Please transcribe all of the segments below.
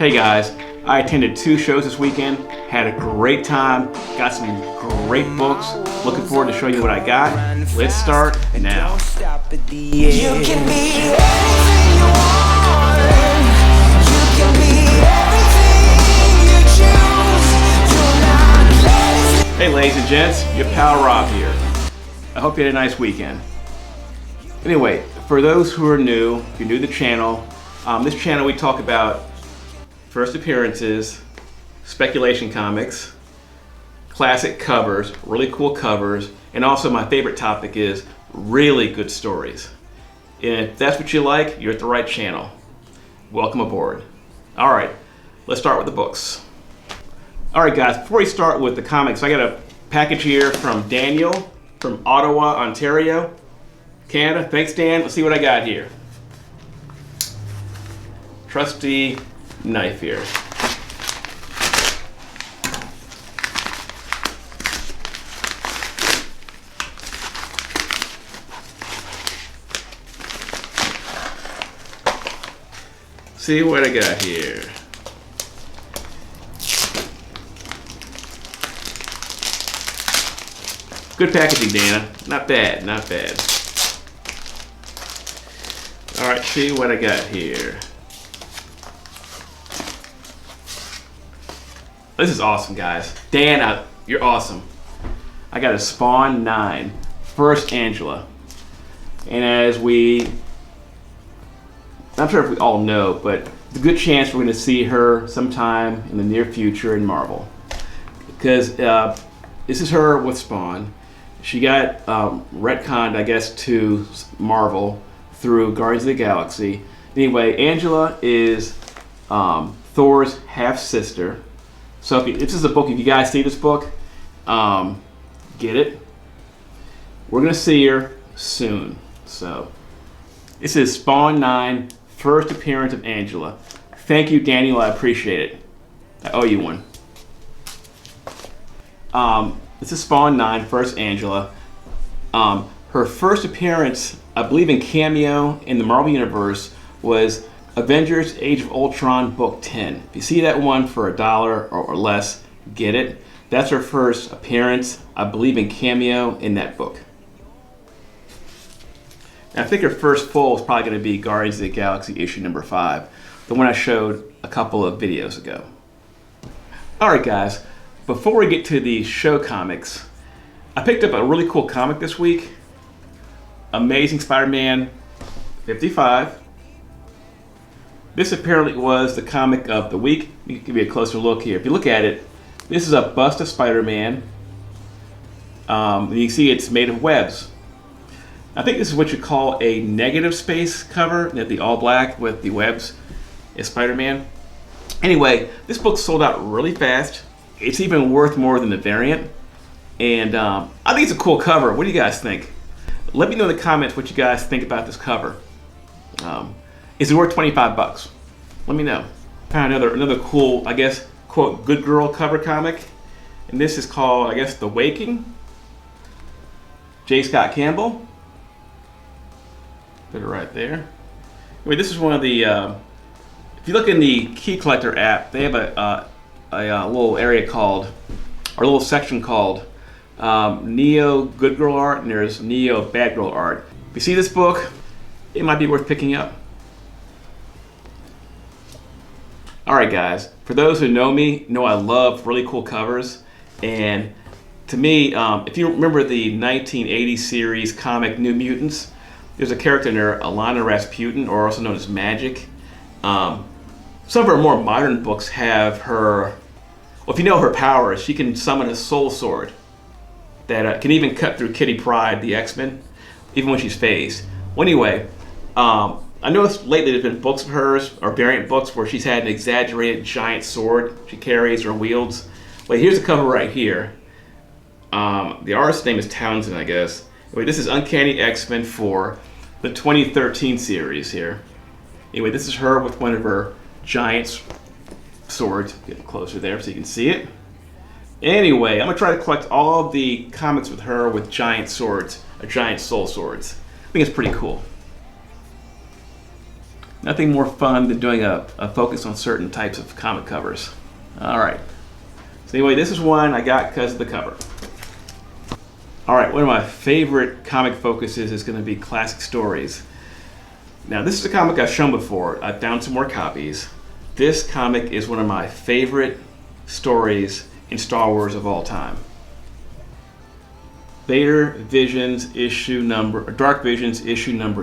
Hey guys, I attended 2 shows this weekend, had a great time, got some great books, looking forward to showing you what I got. Let's start now. You can be anything you want. You can be everything you choose. Do not let it. Hey ladies and gents, your pal Rob here. I hope you had a nice weekend. Anyway, for those who are new, if you're new to the channel, this channel we talk about first appearances, speculation comics, classic covers, really cool covers, and also my favorite topic is really good stories. And if that's what you like, you're at the right channel. Welcome aboard. All right, let's start with the books. All right guys, before we start with the comics, I got a package here from Daniel from Ottawa, Ontario, Canada. Thanks Dan, let's see what I got here. Trusty knife here. See what I got here. Good packaging, Dana. Not bad, not bad. All right, see what I got here. This is awesome, guys. Dan, you're awesome. I got a Spawn 9, first Angela. And as I'm sure if we all know, but there's a good chance we're going to see her sometime in the near future in Marvel. Because this is her with Spawn. She got retconned, I guess, to Marvel through Guardians of the Galaxy. Anyway, Angela is Thor's half-sister. So if this is a book, if you guys see this book, get it. We're going to see her soon. So this is Spawn 9, first appearance of Angela. Thank you, Daniel. I appreciate it. I owe you one. This is Spawn 9, first Angela. Her first appearance, I believe in cameo in the Marvel Universe, was Avengers Age of Ultron book 10. If you see that one for $1 or less, get it. That's her first appearance, I believe in cameo in that book. And I think her first full is probably going to be Guardians of the Galaxy issue number 5, the one I showed a couple of videos ago. Alright guys, before we get to the show comics, I picked up a really cool comic this week. Amazing Spider-Man 55. This apparently was the comic of the week. Let me give you a closer look here. If you look at it, this is a bust of Spider-Man. You can see it's made of webs. I think this is what you call a negative space cover, the all black with the webs is Spider-Man. Anyway, this book sold out really fast. It's even worth more than the variant. And I think it's a cool cover. What do you guys think? Let me know in the comments what you guys think about this cover. Is it worth 25 bucks? Let me know. Found another cool, I guess, quote, good girl cover comic. And this is called, I guess, The Waking. J. Scott Campbell. Put it right there. Anyway, this is one of the, if you look in the Key Collector app, they have a little area called, or a little section called Neo Good Girl Art, and there's Neo Bad Girl Art. If you see this book, it might be worth picking up. Alright guys, for those who know me, know I love really cool covers, and to me, if you remember the 1980 series comic New Mutants, there's a character in there, Alana Rasputin, or also known as Magic. Some of her more modern books have her, well, if you know her powers, she can summon a soul sword that can even cut through Kitty Pryde, the X-Men, even when she's phased. Well, anyway, I noticed lately there's been books of hers, or variant books, where she's had an exaggerated giant sword she carries or wields. Well, here's the cover right here. The artist's name is Townsend, I guess. Anyway, this is Uncanny X-Men 4, the 2013 series here. Anyway, this is her with one of her giant swords. Get closer there so you can see it. Anyway, I'm going to try to collect all of the comics with her with giant swords, or giant soul swords. I think it's pretty cool. Nothing more fun than doing a focus on certain types of comic covers. All right. So anyway, this is one I got because of the cover. All right, one of my favorite comic focuses is going to be classic stories. Now, this is a comic I've shown before. I found some more copies. This comic is one of my favorite stories in Star Wars of all time. Dark Visions issue number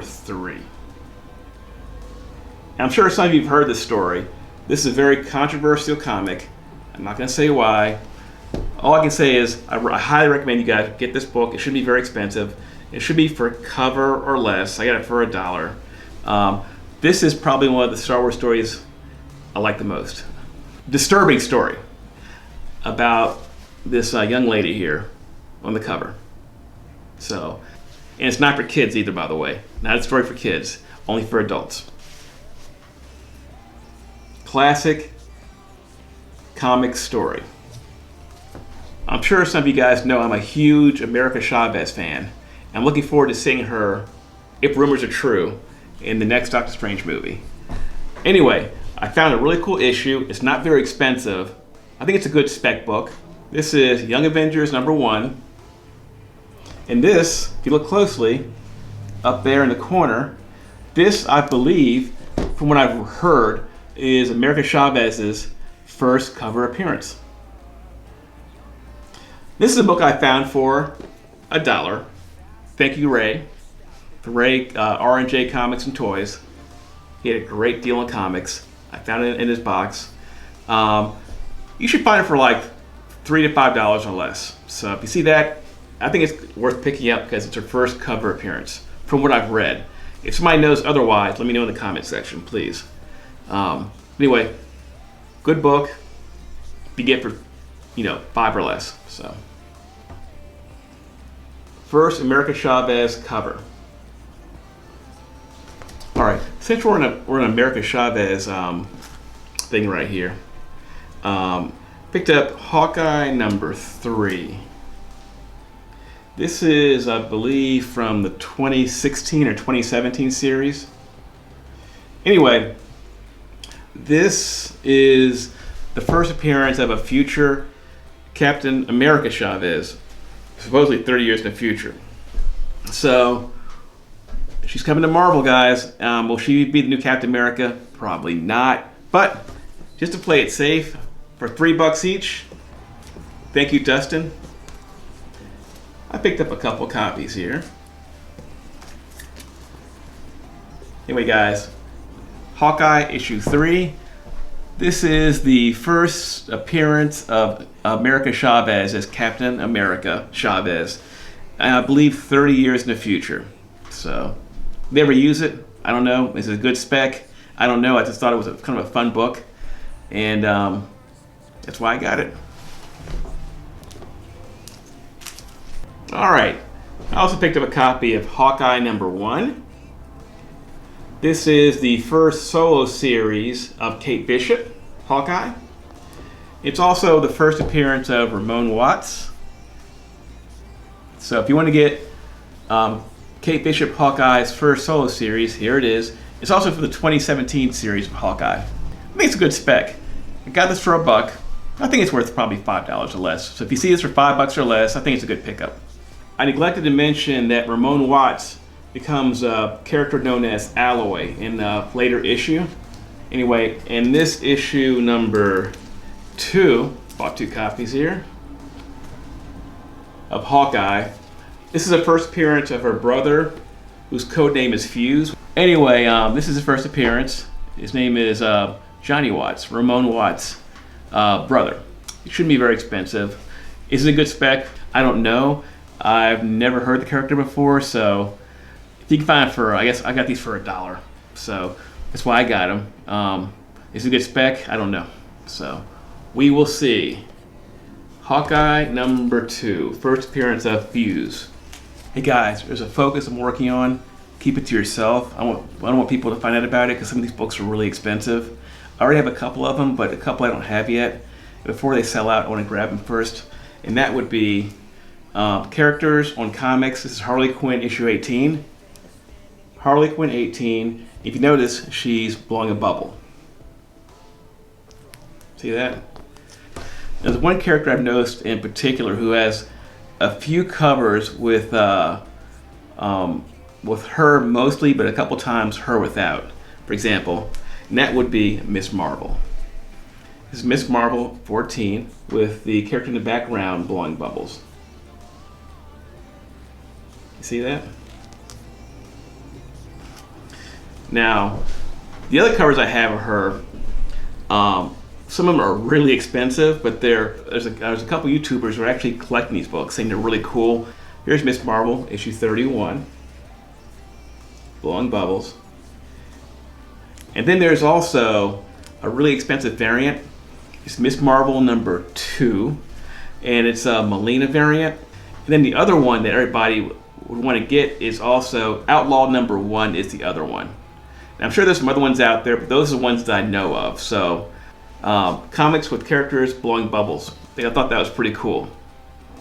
3. Now, I'm sure some of you have heard this story. This is a very controversial comic. I'm not going to say why. All I can say is I highly recommend you guys get this book. It shouldn't be very expensive. It should be for cover or less. I got it for $1. This is probably one of the Star Wars stories I like the most. Disturbing story about this young lady here on the cover. So, and it's not for kids either, by the way. Not a story for kids, only for adults. Classic comic story. I'm sure some of you guys know I'm a huge America Chavez fan. I'm looking forward to seeing her, if rumors are true, in the next Doctor Strange movie. Anyway, I found a really cool issue. It's not very expensive. I think it's a good spec book. This is Young Avengers #1. And this, if you look closely, up there in the corner, this, I believe, from what I've heard, is America Chavez's first cover appearance. This is a book I found for $1. Thank you, Ray. For Ray, R&J Comics and Toys. He had a great deal on comics. I found it in his box. You should find it for like $3 to $5 or less. So if you see that, I think it's worth picking up because it's her first cover appearance, from what I've read. If somebody knows otherwise, let me know in the comment section, please. Anyway, good book. You get for, $5 or less. So, first America Chavez cover. All right, since we're in America Chavez thing right here, picked up Hawkeye #3. This is, I believe, from the 2016 or 2017 series. Anyway, this is the first appearance of a future Captain America Chavez, supposedly 30 years in the future. So, she's coming to Marvel, guys. Will she be the new Captain America? Probably not. But, just to play it safe, for $3 each, thank you, Dustin. I picked up a couple copies here. Anyway, guys, Hawkeye #3. This is the first appearance of America Chavez as Captain America Chavez. I believe 30 years in the future. So, never use it. I don't know. Is it a good spec? I don't know. I just thought it was kind of a fun book. And that's why I got it. Alright. I also picked up a copy of Hawkeye #1. This is the first solo series of Kate Bishop, Hawkeye. It's also the first appearance of Ramon Watts. So if you want to get Kate Bishop Hawkeye's first solo series, here it is. It's also for the 2017 series of Hawkeye. I think it's a good spec. I got this for $1. I think it's worth probably $5 or less. So if you see this for $5 or less, I think it's a good pickup. I neglected to mention that Ramon Watts becomes a character known as Alloy in a later issue. Anyway, in this issue #2, bought 2 copies here, of Hawkeye. This is the first appearance of her brother, whose code name is Fuse. Anyway, this is his first appearance. His name is Johnny Watts, Ramon Watts' brother. It shouldn't be very expensive. Is it a good spec? I don't know. I've never heard the character before, so if you can find it for, I guess I got these for $1. So that's why I got them. Is it a good spec? I don't know. So we will see. Hawkeye #2, first appearance of Fuse. Hey guys, there's a focus I'm working on. Keep it to yourself. I don't want people to find out about it because some of these books are really expensive. I already have a couple of them, but a couple I don't have yet. Before they sell out, I want to grab them first. And that would be characters on comics. This is Harley Quinn issue 18. Harley Quinn 18. If you notice, she's blowing a bubble. See that? There's one character I've noticed in particular who has a few covers with her mostly, but a couple times her without. For example, and that would be Miss Marvel. This is Miss Marvel 14 with the character in the background blowing bubbles. You see that? Now, the other covers I have of her, some of them are really expensive, but there's a couple YouTubers who are actually collecting these books, saying they're really cool. Here's Miss Marvel, issue 31, blowing bubbles. And then there's also a really expensive variant. It's Miss Marvel number 2, and it's a Melina variant. And then the other one that everybody would want to get is also Outlaw number 1 is the other one. And I'm sure there's some other ones out there, but those are the ones that I know of. So, comics with characters blowing bubbles. I thought that was pretty cool.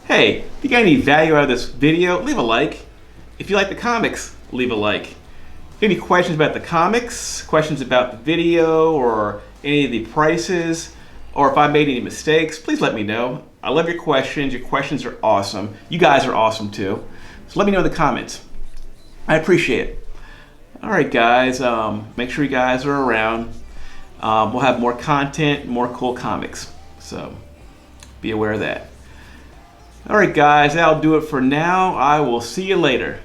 Hey, if you got any value out of this video, leave a like. If you like the comics, leave a like. If you have any questions about the comics, questions about the video, or any of the prices, or if I made any mistakes, please let me know. I love your questions. Your questions are awesome. You guys are awesome too. So let me know in the comments. I appreciate it. All right, guys. Make sure you guys are around. We'll have more content, more cool comics. So be aware of that. All right, guys. That'll do it for now. I will see you later.